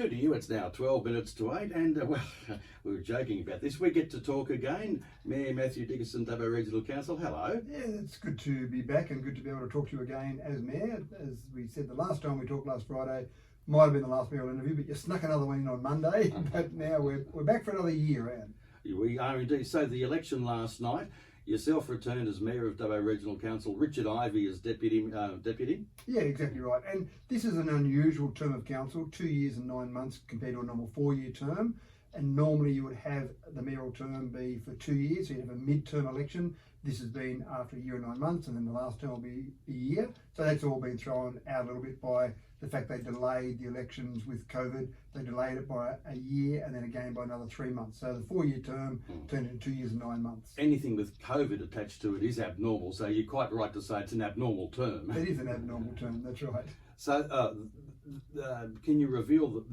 2 to you, it's now 12 minutes to 8, and well, we were joking about this. We get to talk again. Mayor Matthew Dickinson, Dubbo Regional Council, hello. Yeah, it's good to be back and good to be able to talk to you again as Mayor. As we said the last time we talked last Friday, might have been the last mayoral interview, but you snuck another one in on Monday. But now we're back for another year, Iain. We are indeed. So the election last night, yourself returned as Mayor of Dubbo Regional Council, Richard Ivey as Deputy. Yeah, exactly right. And this is an unusual term of council, 2 years and 9 months compared to a normal 4-year term. And normally you would have the mayoral term be for 2 years, so you'd have a mid-term election. This has been after a year and 9 months, and then the last term will be a year. So that's all been thrown out a little bit by the fact they delayed the elections with COVID. They delayed it by a year and then again by another 3 months. So the 4-year term turned into 2 years and 9 months. Anything with COVID attached to it is abnormal, so you're quite right to say it's an abnormal term. It is an abnormal term, that's right. So can you reveal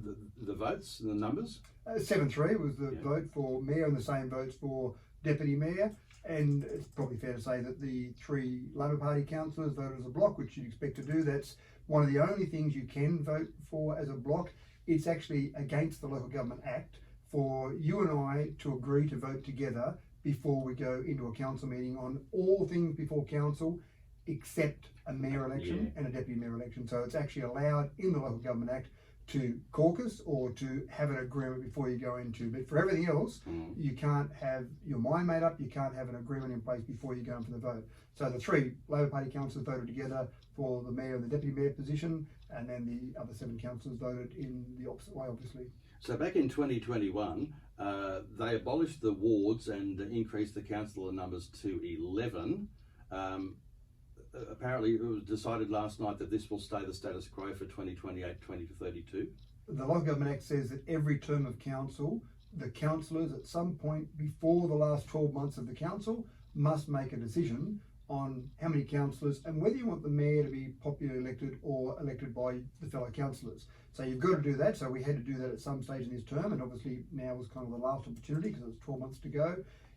the votes and the numbers? 7-3 was the vote for mayor and the same votes for deputy mayor. And it's probably fair to say that the 3 Labor Party councillors voted as a block, which you'd expect to do. That's one of the only things you can vote for as a block. It's actually against the Local Government Act for you and I to agree to vote together before we go into a council meeting on all things before council except a mayor election and a deputy mayor election. So it's actually allowed in the Local Government Act to caucus or to have an agreement before you go into. But for everything else, you can't have your mind made up, you can't have an agreement in place before you go in for the vote. So the 3 Labor Party councillors voted together for the mayor and the deputy mayor position, and then the other 7 councillors voted in the opposite way, obviously. So back in 2021, they abolished the wards and increased the councillor numbers to 11. Apparently it was decided last night that this will stay the status quo for 2028-2032. The Local Government Act says that every term of council, the councillors at some point before the last 12 months of the council must make a decision on how many councillors and whether you want the mayor to be popularly elected or elected by the fellow councillors. So you've got to do that. So we had to do that at some stage in this term, and obviously now was kind of the last opportunity because it was 12 months to go.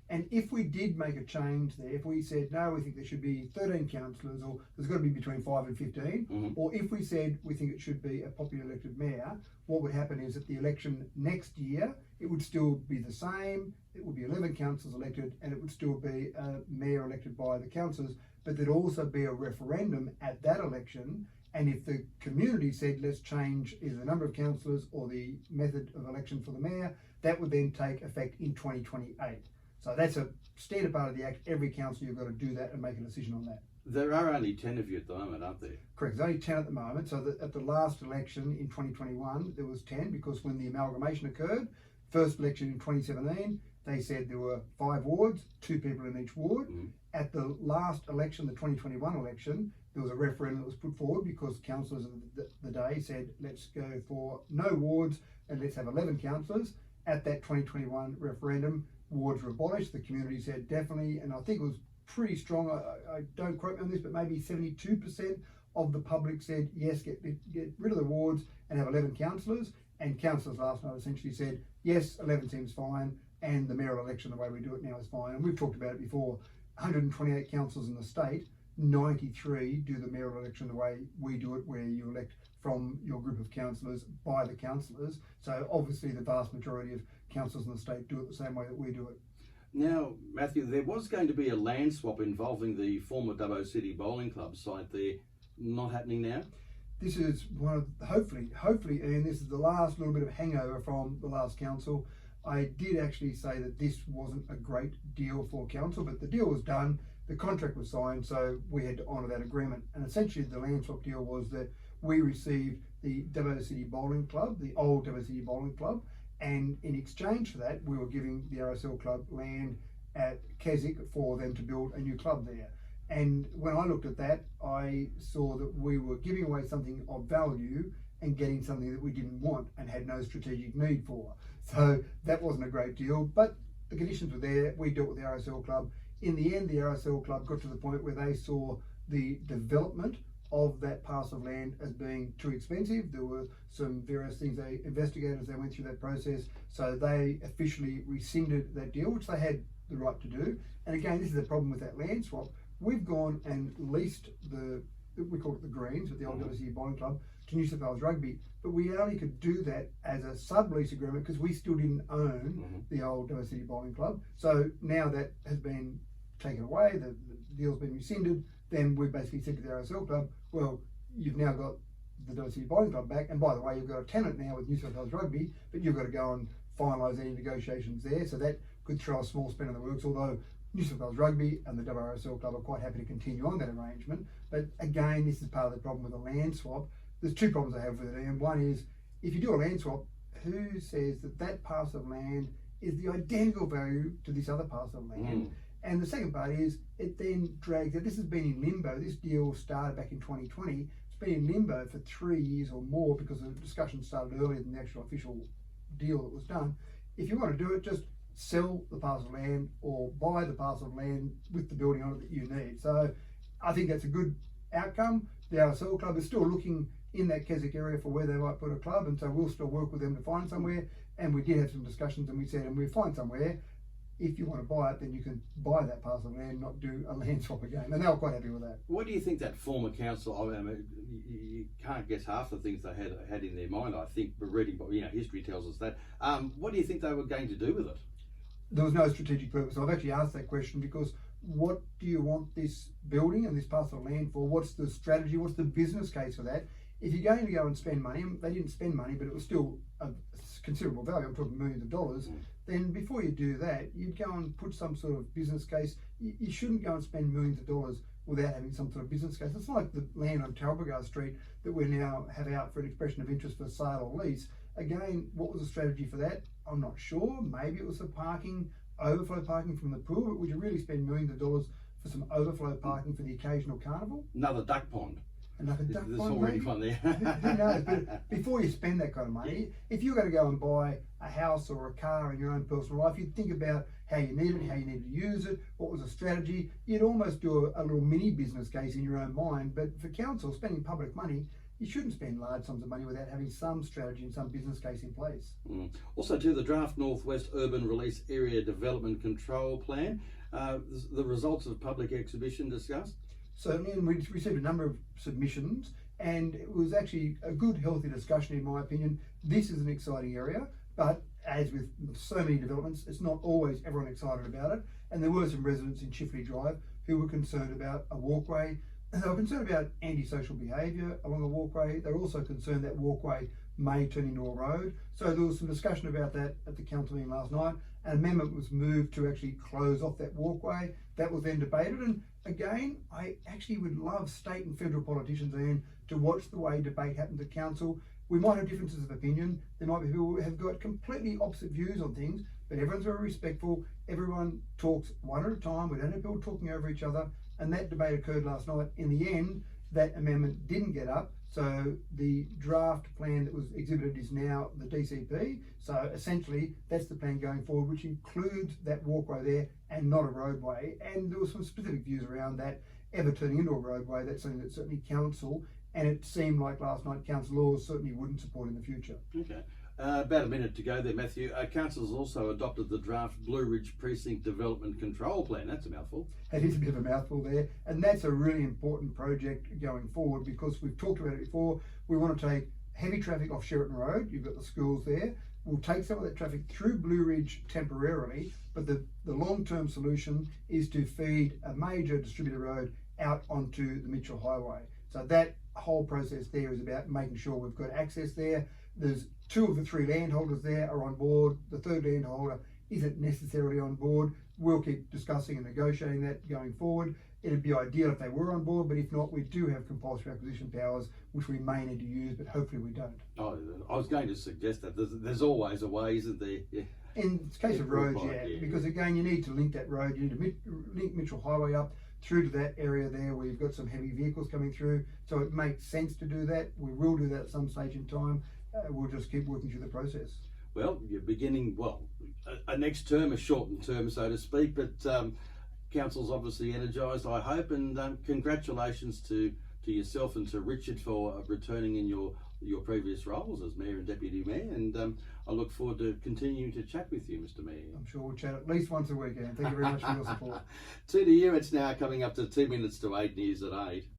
And if we did make a change there, if we said, no, we think there should be 13 councillors, or there's got to be between 5 and 15, or if we said we think it should be a popularly elected mayor, what would happen is at the election next year, it would still be the same, it would be 11 councillors elected, and it would still be a mayor elected by the councillors, but there'd also be a referendum at that election. And if the community said, let's change either the number of councillors or the method of election for the mayor, that would then take effect in 2028. So that's a standard part of the Act. Every council, you've got to do that and make a decision on that. There are only 10 of you at the moment, aren't there? Correct, there's only 10 at the moment. So at the last election in 2021, there was 10 because when the amalgamation occurred, first election in 2017, they said there were 5 wards, 2 people in each ward. At the last election, the 2021 election, there was a referendum that was put forward because councillors of the day said, let's go for no wards and let's have 11 councillors. At that 2021 referendum, wards were abolished. The community said definitely, and I think it was pretty strong. I don't quote me on this, but maybe 72% of the public said yes, get rid of the wards and have 11 councillors. And councillors last night essentially said yes, 11 seems fine, and the mayoral election the way we do it now is fine. And we've talked about it before. 128 councillors in the state, 93 do the mayoral election the way we do it, where you elect from your group of councillors by the councillors. So obviously the vast majority of councillors in the state do it the same way that we do it. Now, Matthew, there was going to be a land swap involving the former Dubbo City Bowling Club site there. Not happening now? This is one of, hopefully, Iain, this is the last little bit of hangover from the last council. I did actually say that this wasn't a great deal for council, but the deal was done, the contract was signed, so we had to honour that agreement. And essentially the land swap deal was that we received the Dubbo City Bowling Club, the old Dubbo City Bowling Club, and in exchange for that, we were giving the RSL Club land at Keswick for them to build a new club there. And when I looked at that, I saw that we were giving away something of value and getting something that we didn't want and had no strategic need for. So that wasn't a great deal, but the conditions were there. We dealt with the RSL Club. In the end, the RSL Club got to the point where they saw the development of that parcel of land as being too expensive. There were some various things they investigated as they went through that process. So they officially rescinded that deal, which they had the right to do. And again, this is the problem with that land swap. We've gone and leased the we call it the Greens, with the old WC Bowling Club, to New South Wales Rugby. But we only could do that as a sublease agreement because we still didn't own the old WC Bowling Club. So now that has been taken away, the deal's been rescinded, then we basically said to the RSL club, well, you've now got the WC Bowling Club back, and by the way, you've got a tenant now with New South Wales Rugby, but you've got to go and finalise any negotiations there. So that could throw a small spanner in the works, although New South Wales Rugby and the WRSL club are quite happy to continue on that arrangement. But again, this is part of the problem with a land swap. There's two problems I have with it, and one is, if you do a land swap, who says that that parcel of land is the identical value to this other parcel of land? And the second part is, it then drags out. This has been in limbo. This deal started back in 2020. It's been in limbo for 3 years or more because the discussion started earlier than the actual official deal that was done. If you want to do it, just sell the parcel of land or buy the parcel of land with the building on it that you need. So I think that's a good outcome. The RSL club is still looking in that Keswick area for where they might put a club, and so we'll still work with them to find somewhere. And we did have some discussions, and we said, and we'll find somewhere. If you want to buy it, then you can buy that parcel of land, not do a land swap again. And they were quite happy with that. What do you think that former council, I mean, you can't guess half the things they had in their mind, I think, but reading, history tells us that. What do you think they were going to do with it? There was no strategic purpose. I've actually asked that question because what do you want this building and this parcel of land for? What's the strategy? What's the business case for that? If you're going to go and spend money, and they didn't spend money, but it was still a considerable value, I'm talking millions of dollars, then before you do that, you'd go and put some sort of business case. You shouldn't go and spend millions of dollars without having some sort of business case. It's like the land on Talbot Street that we now have out for an expression of interest for sale or lease. Again, what was the strategy for that? I'm not sure. Maybe it was for parking, overflow parking from the pool, but would you really spend millions of dollars for some overflow parking for the occasional carnival? Another duck pond. Another duck There's pond, already maybe? one there. Who knows? But before you spend that kind of money, if you're going to go and buy a house or a car in your own personal life, you'd think about how you need it, how you need to use it, what was the strategy. You'd almost do a little mini business case in your own mind. But for council, spending public money, you shouldn't spend large sums of money without having some strategy and some business case in place. Also, to the draft Northwest Urban Release Area Development Control Plan, the results of public exhibition discussed. Certainly, and we received a number of submissions, and it was actually a good, healthy discussion, in my opinion. This is an exciting area, but as with so many developments, it's not always everyone excited about it. And there were some residents in Chifley Drive who were concerned about a walkway. They were concerned about antisocial behaviour along a walkway. They were also concerned that walkway may turn into a road. So there was some discussion about that at the council meeting last night. An amendment was moved to actually close off that walkway. That was then debated, and again, I actually would love state and federal politicians, Ian, to watch the way debate happens at council. We might have differences of opinion. There might be people who have got completely opposite views on things, but everyone's very respectful. Everyone talks one at a time. We don't have people talking over each other. And that debate occurred last night. In the end, that amendment didn't get up. So the draft plan that was exhibited is now the DCP. So essentially, that's the plan going forward, which includes that walkway there and not a roadway. And there were some specific views around that ever turning into a roadway. That's something that certainly council, and it seemed like last night, council laws certainly wouldn't support in the future. Okay. About a minute to go there, Matthew. Council has also adopted the draft Blue Ridge Precinct Development Control Plan. That's a mouthful. It is a bit of a mouthful there, and that's a really important project going forward because we've talked about it before. We want to take heavy traffic off Sheraton Road. You've got the schools there. We'll take some of that traffic through Blue Ridge temporarily, but the long-term solution is to feed a major distributor road out onto the Mitchell Highway. So that whole process there is about making sure we've got access there. There's 2 of the 3 landholders there are on board. The 3rd landholder isn't necessarily on board. We'll keep discussing and negotiating that going forward. It'd be ideal if they were on board, but if not, we do have compulsory acquisition powers, which we may need to use, but hopefully we don't. Oh, I was going to suggest that there's always a way, isn't there? Yeah. In the case of roads, because again, you need to link that road. You need to link Mitchell Highway up through to that area there where you've got some heavy vehicles coming through. So it makes sense to do that. We will do that at some stage in time. We'll just keep working through the process. Well, you're beginning, a next term, a shortened term, so to speak, but council's obviously energised, I hope, and congratulations to yourself and to Richard for returning in your previous roles as Mayor and Deputy Mayor, and I look forward to continuing to chat with you, Mr Mayor. I'm sure we'll chat at least once a week, Ian. Thank you very much for your support. To you, it's now coming up to 2 minutes to 8 news at 8.